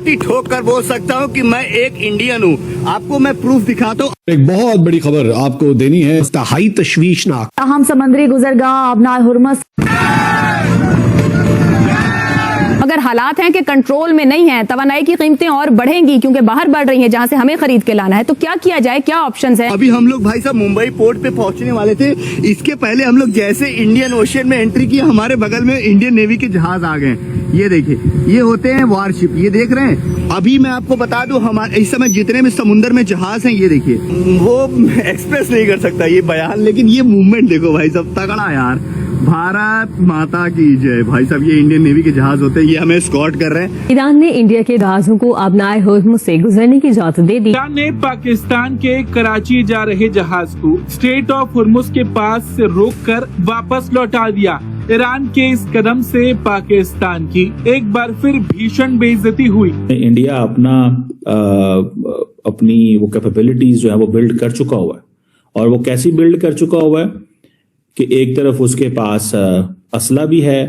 छाती ठोक कर बोल सकता हूँ कि मैं एक इंडियन हूँ। आपको मैं प्रूफ दिखाता हूँ। एक बहुत बड़ी खबर आपको देनी है, इंतहाई तशवीशनाक। हम समुद्री गुजरगाह अबनाए हुर्मुस अगर हालात हैं कि कंट्रोल में नहीं है, तवानाई की कीमतें और बढ़ेंगी क्योंकि बाहर बढ़ रही हैं जहां से हमें खरीद के लाना है, तो क्या किया जाए, क्या ऑप्शंस है? अभी हम लोग भाई साहब मुंबई पोर्ट पे पहुंचने वाले थे। इसके पहले हम लोग जैसे इंडियन ओशियन में एंट्री की, हमारे बगल में इंडियन नेवी के जहाज आ गए। ये देखिए, ये होते हैं वारशिप, ये देख रहे हैं। अभी मैं आपको बता दूं, हमारे इस समय जितने भी समुद्र में जहाज हैं, ये देखिए, वो एक्सप्रेस नहीं कर सकता ये बयान, लेकिन ये मूवमेंट देखो भाई साहब, तगड़ा यार। भारत माता की जय। भाई साहब, ये इंडियन नेवी के जहाज होते हैं, ये हमें एस्कॉर्ट कर रहे हैं। ईरान ने इंडिया के जहाजों को अबनाए हुर्मुस से गुजरने की इजाजत दे दी। ईरान ने पाकिस्तान के कराची जा रहे जहाज को स्ट्रेट ऑफ हुर्मुस के पास से रोककर वापस लौटा दिया। ईरान के इस कदम से पाकिस्तान की एक बार फिर भीषण बेइज्जती हुई। इंडिया अपनी वो कैपेबिलिटीज जो है वो बिल्ड कर चुका हुआ है, और वो कैसी बिल्ड कर चुका हुआ है कि एक तरफ उसके पास असला भी है,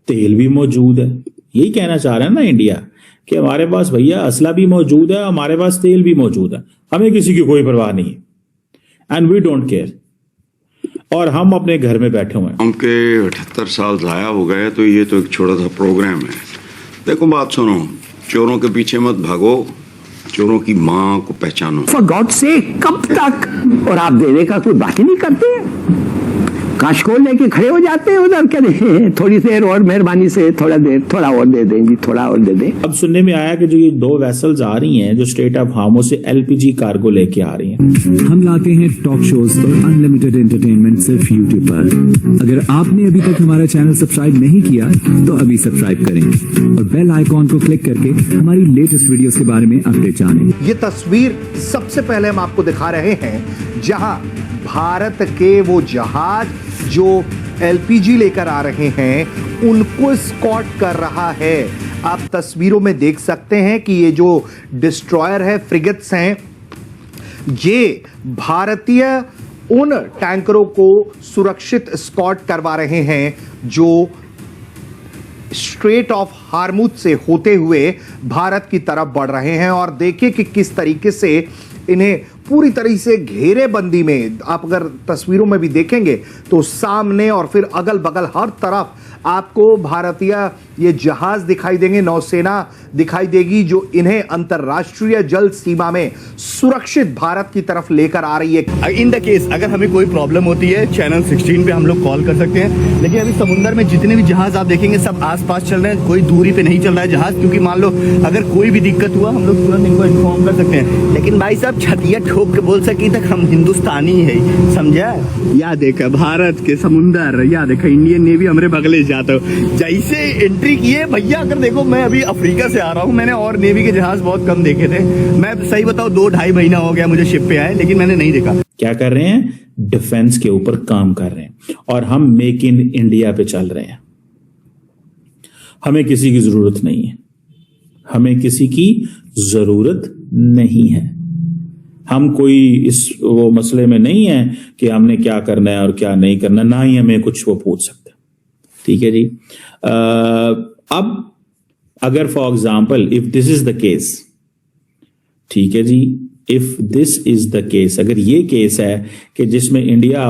तेल भी मौजूद है। यही कहना चाह रहा है ना इंडिया कि हमारे पास भैया असला भी मौजूद है, हमारे पास तेल भी मौजूद है, हमें किसी की कोई परवाह नहीं है, एंड वी डोंट केयर, और हम अपने घर में बैठे हुए हैं। उनके 78 साल जाया हो गए, तो ये तो एक छोटा सा प्रोग्राम है। देखो बात सुनो, चोरों के पीछे मत भागो, चोरों की माँ को पहचानो। फॉर गॉड से कब तक, और आप देने का कोई बात ही नहीं करते। काशकोल लेके खड़े हो जाते हैं उधर, क्या थोड़ी देर और मेहरबानी से थोड़ा और दे दें जी, थोड़ा और दे दें। अब सुनने में आया कि जो ये 2 वेसल्स आ रही हैं जो स्ट्रेट ऑफ हार्मुस से एलपीजी कार्गो लेके आ रही हैं। हम लाते हैं टॉक शोज और अनलिमिटेड एंटरटेनमेंट सिर्फ यूट्यूब पर। अगर आपने अभी तक हमारा चैनल सब्सक्राइब नहीं किया तो अभी सब्सक्राइब करें और बेल आइकॉन को क्लिक करके हमारी लेटेस्ट वीडियोस के बारे में अपडेट जानें। ये तस्वीर सबसे पहले हम आपको दिखा रहे हैं जहां भारत के वो जहाज जो एलपीजी लेकर आ रहे हैं उनको स्कॉट कर रहा है। आप तस्वीरों में देख सकते हैं कि ये जो डिस्ट्रॉयर है, फ्रिगेट्स हैं, ये भारतीय उन टैंकरों को सुरक्षित स्कॉट करवा रहे हैं जो स्ट्रेट ऑफ हार्मुज से होते हुए भारत की तरफ बढ़ रहे हैं। और देखिए कि किस तरीके से इन्हें पूरी तरह से घेरेबंदी में, आप अगर तस्वीरों में भी देखेंगे तो सामने और फिर अगल बगल हर तरफ आपको भारतीय ये जहाज दिखाई देंगे, नौसेना दिखाई देगी जो इन्हें अंतरराष्ट्रीय जल सीमा में सुरक्षित भारत की तरफ लेकर आ रही है। इन द केस अगर हमें कोई प्रॉब्लम होती है, चैनल 16 पे हम लोग कॉल कर सकते हैं। लेकिन अभी समुद्र में जितने भी जहाज आप देखेंगे सब आसपास चल रहे हैं, कोई दूरी पे नहीं चल रहा है जहाज, क्योंकि मान लो अगर कोई भी दिक्कत हुआ हम लोग तुरंत इनको इन्फॉर्म कर सकते हैं। लेकिन भाई साहब, छतिया ठोक के बोल सकी तक हम हिंदुस्तानी है, समझा? या देखा भारत के समुद्र, या देखा इंडियन नेवी हमारे बगले जाता हो। जैसे एंट्री किए भैया, अगर देखो मैं अभी अफ्रीका से आ रहा हूँ, मैंने और नेवी के जहाज बहुत कम देखे थे। मैं सही बताऊं 2-2.5 महीना हो गया मुझे शिप पे आए, लेकिन मैंने नहीं देखा। क्या कर रहे हैं? डिफेंस के ऊपर काम कर रहे हैं, और हम मेक इन इंडिया पे चल रहे हैं। हमें किसी की जरूरत नहीं है, हमें किसी की जरूरत नहीं है। हम कोई इस वो मसले में नहीं है कि हमने क्या करना है और क्या नहीं करना, ना ही हमें कुछ वो पूछ सकते। ठीक है जी। अब अगर for example if this is the case, ठीक है जी, if this is the case, अगर ये केस है कि जिसमें इंडिया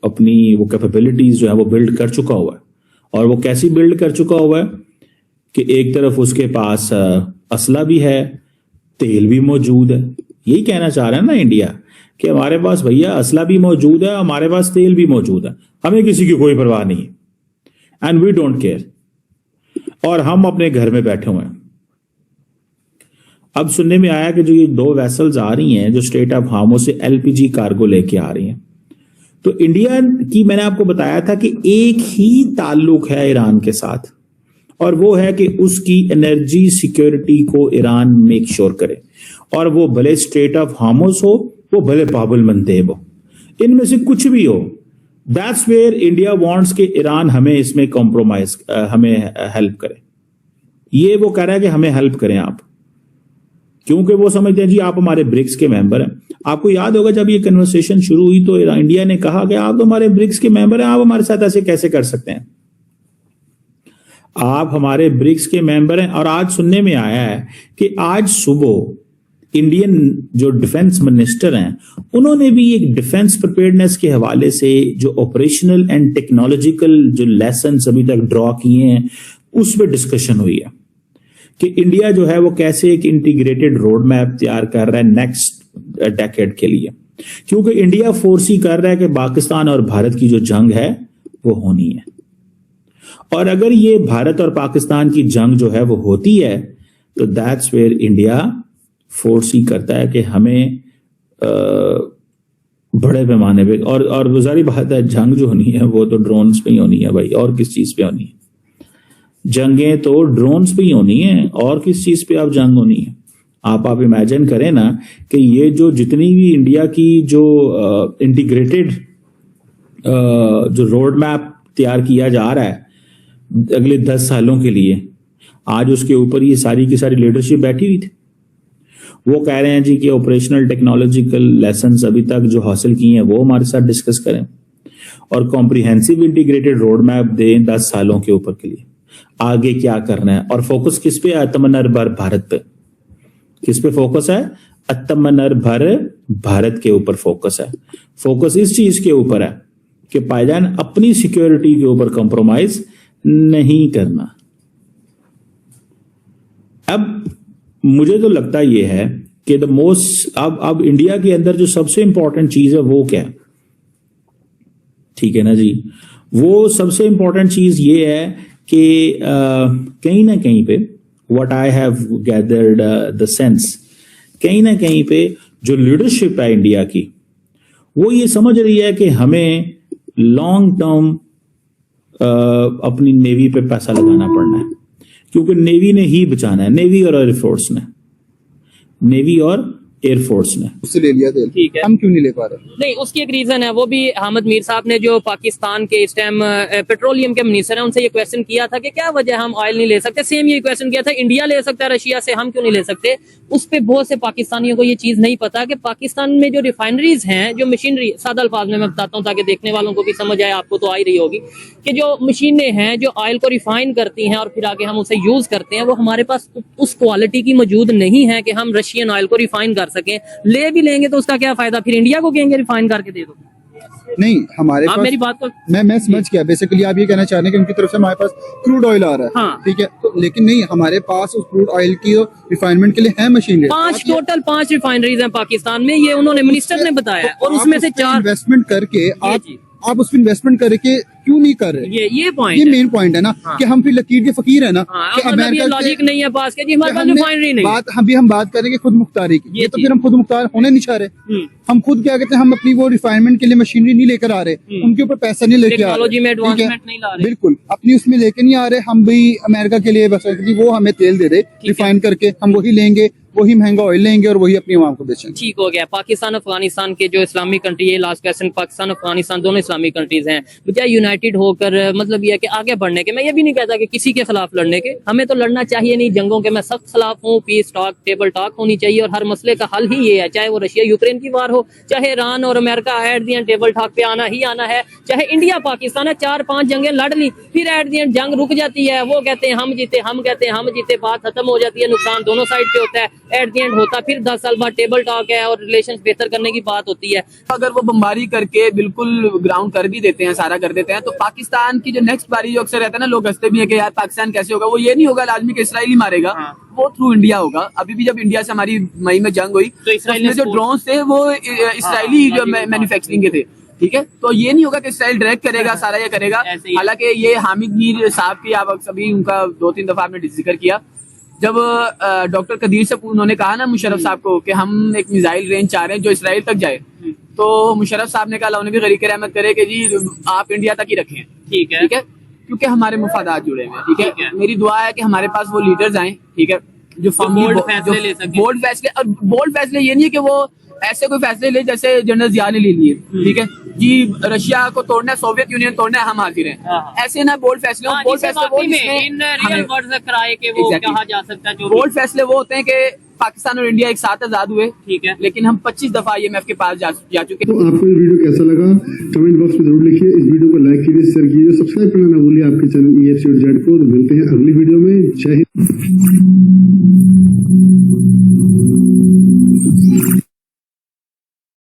अपनी वो कैपेबिलिटीज जो है वो बिल्ड कर चुका हुआ है, और वो कैसी बिल्ड कर चुका हुआ है कि एक तरफ उसके पास असला भी है, तेल भी मौजूद है। यही कहना चाह रहा है ना इंडिया कि हमारे पास भैया असला भी मौजूद है, हमारे पास तेल भी मौजूद है, हमें किसी की कोई परवाह नहीं है, एंड वी डोंट केयर, और हम अपने घर में बैठे हुए हैं। अब सुनने में आया कि जो ये 2 वेसल्स आ रही हैं जो स्ट्रेट ऑफ हार्मुस से एलपीजी कार्गो लेके आ रही हैं, तो इंडिया की मैंने आपको बताया था कि एक ही ताल्लुक है ईरान के साथ, और वो है कि उसकी एनर्जी सिक्योरिटी को ईरान मेक श्योर करे, और वो भले स्ट्रेट ऑफ हार्मुस हो, वो भले बाबुल मंदेब हो, इनमें से कुछ भी हो। दैट्स वेयर इंडिया वांट्स कि ईरान हमें इसमें कॉम्प्रोमाइज, हमें हेल्प करे। ये वो कह रहा है कि हमें हेल्प करें आप, क्योंकि वो समझते हैं जी आप हमारे ब्रिक्स के मेंबर हैं। आपको याद होगा जब ये कन्वर्सेशन शुरू हुई तो इंडिया ने कहा कि आप तो हमारे ब्रिक्स के मेंबर हैं, आप हमारे साथ ऐसे कैसे कर सकते हैं। आप हमारे ब्रिक्स के मेंबर हैं, और आज सुनने में आया है कि आज सुबह इंडियन जो डिफेंस मिनिस्टर हैं उन्होंने भी एक डिफेंस प्रिपेयर्डनेस के हवाले से जो ऑपरेशनल एंड टेक्नोलॉजिकल जो लेसन अभी तक ड्रॉ किए हैं उस पर डिस्कशन हुई है कि इंडिया जो है वो कैसे एक इंटीग्रेटेड रोड मैप तैयार कर रहा है नेक्स्ट डेकेड के लिए, क्योंकि इंडिया फोर्सी कर रहा है कि पाकिस्तान और भारत की जो जंग है वो होनी है, और अगर ये भारत और पाकिस्तान की जंग जो है वो होती है तो दैट्स वेयर इंडिया फोर्सी करता है कि हमें बड़े पैमाने पे, और गुजारी बात है जंग जो होनी है वो तो ड्रोन्स पे ही होनी है भाई, और किस चीज पे होनी है? जंगें तो ड्रोन्स पे ही होनी है, और किस चीज पे आप जंग होनी है? आप इमेजिन करें ना कि ये जो जितनी भी इंडिया की जो इंटीग्रेटेड जो रोड मैप तैयार किया जा रहा है अगले 10 सालों के लिए, आज उसके ऊपर ये सारी की सारी लीडरशिप बैठी हुई थी। वो कह रहे हैं जी कि ऑपरेशनल टेक्नोलॉजिकल लेसन्स अभी तक जो हासिल किए हैं वो हमारे साथ डिस्कस करें, और कॉम्प्रिहेंसिव इंटीग्रेटेड रोड मैप दें 10 सालों के ऊपर के लिए आगे क्या करना है। और फोकस किस पे? आत्मनिर्भर भारत पे। किस पे फोकस है? आत्मनिर्भर भारत के ऊपर फोकस है। फोकस इस चीज के ऊपर है कि पायजान अपनी सिक्योरिटी के ऊपर कॉम्प्रोमाइज नहीं करना। अब मुझे तो लगता यह है कि द मोस्ट अब इंडिया के अंदर जो सबसे इंपॉर्टेंट चीज है वो क्या है? ठीक है ना जी, वो सबसे इंपॉर्टेंट चीज ये है कि कहीं ना कहीं पे what I have gathered the sense, कहीं ना कहीं पे जो लीडरशिप है इंडिया की वो ये समझ रही है कि हमें लॉन्ग टर्म अपनी नेवी पे पैसा लगाना पड़ना है, क्योंकि नेवी ने ही बचाना है, नेवी और एयरफोर्स ने, नेवी और एयरफोर्स ने उससे ले लिया तेल। ठीक है, हम क्यों नहीं ले पा रहे? नहीं, उसकी एक रीजन है, वो भी हामिद मीर साहब ने जो पाकिस्तान के इस टाइम पेट्रोलियम के मिनिस्टर हैं उनसे ये क्वेश्चन किया था कि क्या वजह हम ऑयल नहीं ले सकते। सेम ये क्वेश्चन किया था, इंडिया ले सकता है रशिया से, हम क्यों नहीं ले सकते। उस पे बहुत से पाकिस्तानियों को ये चीज नहीं पता कि पाकिस्तान में जो रिफाइनरीज हैं, जो मशीनरी, सादा अल्फाज में मैं बताता हूँ ताकि देखने वालों को भी समझ आए, आपको तो आ ही रही होगी, कि जो मशीनें हैं जो ऑयल को रिफाइन करती हैं और फिर आगे हम उसे यूज करते हैं, वो हमारे पास उस क्वालिटी की मौजूद नहीं है कि हम रशियन ऑयल को रिफाइन कर सकें। ले भी लेंगे तो उसका क्या फायदा, फिर इंडिया को कहेंगे रिफाइन करके दे दो। नहीं, हमारे पास, मेरी बात को मैं समझ गया। बेसिकली आप ये कहना चाह रहे हैं कि उनकी तरफ से हमारे पास क्रूड ऑयल आ रहा है, हाँ। ठीक है, तो लेकिन नहीं, हमारे पास उस क्रूड ऑयल की रिफाइनमेंट के लिए है मशीनरी। टोटल 5 रिफाइनरीज हैं पाकिस्तान में, ये उन्होंने मिनिस्टर ने बताया, और उसमें से 4 इन्वेस्टमेंट करके आप उस पर इन्वेस्टमेंट करके क्यों नहीं कर रहे? ये पॉइंट, ये मेन पॉइंट है ना, कि हम फिर लकीर के फकीर है ना, कि अमेरिका लॉजिक नहीं है पास के जी, हमारे पास रिफाइनरी नहीं। हम बात करेंगे खुद मुख्तारी की, ये तो फिर हम खुद मुख्तार होने नहीं चाह रहे। हम खुद क्या कहते हैं, हम अपनी वो रिफाइनमेंट के लिए मशीनरी नहीं लेकर आ रहे, उनके ऊपर पैसा नहीं लेके आ रहे, बिल्कुल अपनी उसमें लेके नहीं आ रहे। हम भी अमेरिका के लिए बस वो हमें तेल दे दे रिफाइन करके, हम वही लेंगे, वही महंगा ऑयल लेंगे और वही अपनी आवाम को बेचेंगे। ठीक हो गया। पाकिस्तान अफगानिस्तान के जो इस्लामिक कंट्री है, लास्ट क्वेश्चन, पाकिस्तान अफगानिस्तान दोनों इस्लामिक कंट्रीज हैं, बजाय यूनाइटेड होकर मतलब ये है कि आगे बढ़ने के, मैं ये भी नहीं कहता कि किसी के खिलाफ लड़ने के, हमें तो लड़ना चाहिए नहीं जंगों के, मैं सख्त खिलाफ हूँ। पीस टॉक, टेबल टॉक होनी चाहिए, और हर मसले का हल ही ये है, चाहे वो रशिया यूक्रेन की वार हो, चाहे ईरान और America at the and table talk पे आना ही आना है, चाहे इंडिया पाकिस्तान है, 4-5 जंगें लड़ ली, फिर एट दी एंड जंग रुक जाती है, वो कहते हैं हम जीते, हम कहते हैं हम जीते, बात खत्म हो जाती है, नुकसान दोनों साइड पे होता है, एट दी एंड होता फिर 10 साल बाद टेबल टॉक है और रिलेशंस बेहतर करने की बात होती है। अगर वो बमबारी करके बिल्कुल ग्राउंड कर भी देते हैं, सारा कर देते हैं, तो पाकिस्तान की जो नेक्स्ट बारी जो अक्सर रहता है ना, लोग हंसते भी है कि यार पाकिस्तान कैसे होगा, वो ये नहीं होगा लाजमी कि इसराइल ही मारेगा, वो थ्रू इंडिया होगा। अभी भी जब इंडिया से हमारी मई में जंग हुई तो इसराइल जो ड्रोन थे वो इसराइली जो मैन्युफैक्चरिंग के थे, ठीक है, तो ये नहीं होगा कि इसराइल डायरेक्ट करेगा, सारा ये करेगा। हालांकि ये हामिद मीर साहब की आप सभी उनका 2-3 दफा आपने जिक्र किया, जब डॉक्टर कदीर से उन्होंने कहा ना मुशर्रफ साहब को कि हम एक मिसाइल रेंज चाह रहे हैं जो इसराइल तक जाए, तो मुशर्रफ साहब ने कहा उन्होंने भी गरीक रहमत करे कि जी आप इंडिया तक ही रखें, ठीक है, क्योंकि हमारे मुफादात जुड़े हुए हैं, ठीक है। मेरी दुआ है कि हमारे पास वो लीडर्स आए, ठीक है, जो बोल्ड फैसले ले सके, बोल्ड फैसले। और बोल्ड फैसले ये नहीं है कि वो ऐसे कोई फैसले ले जैसे जनरल जिया ने ले लिए, ठीक है जी, रशिया को तोड़ना है, सोवियत यूनियन तोड़ना है, हम हाजिर हैं, ऐसे ना बोल्ड फैसले। बोल्ड फैसले वो होते हैं कि पाकिस्तान और इंडिया एक साथ आजाद हुए, ठीक है, लेकिन हम 25 दफा IMF के पास जा चुके। तो आपको ये वीडियो कैसा लगा कमेंट बॉक्स में जरूर लिखिए। इस वीडियो को लाइक कीजिए, शेयर कीजिए, सब्सक्राइब करना ना भूलिए आपके चैनल EFC और जेड को। तो मिलते हैं अगली वीडियो में। जय हिंद।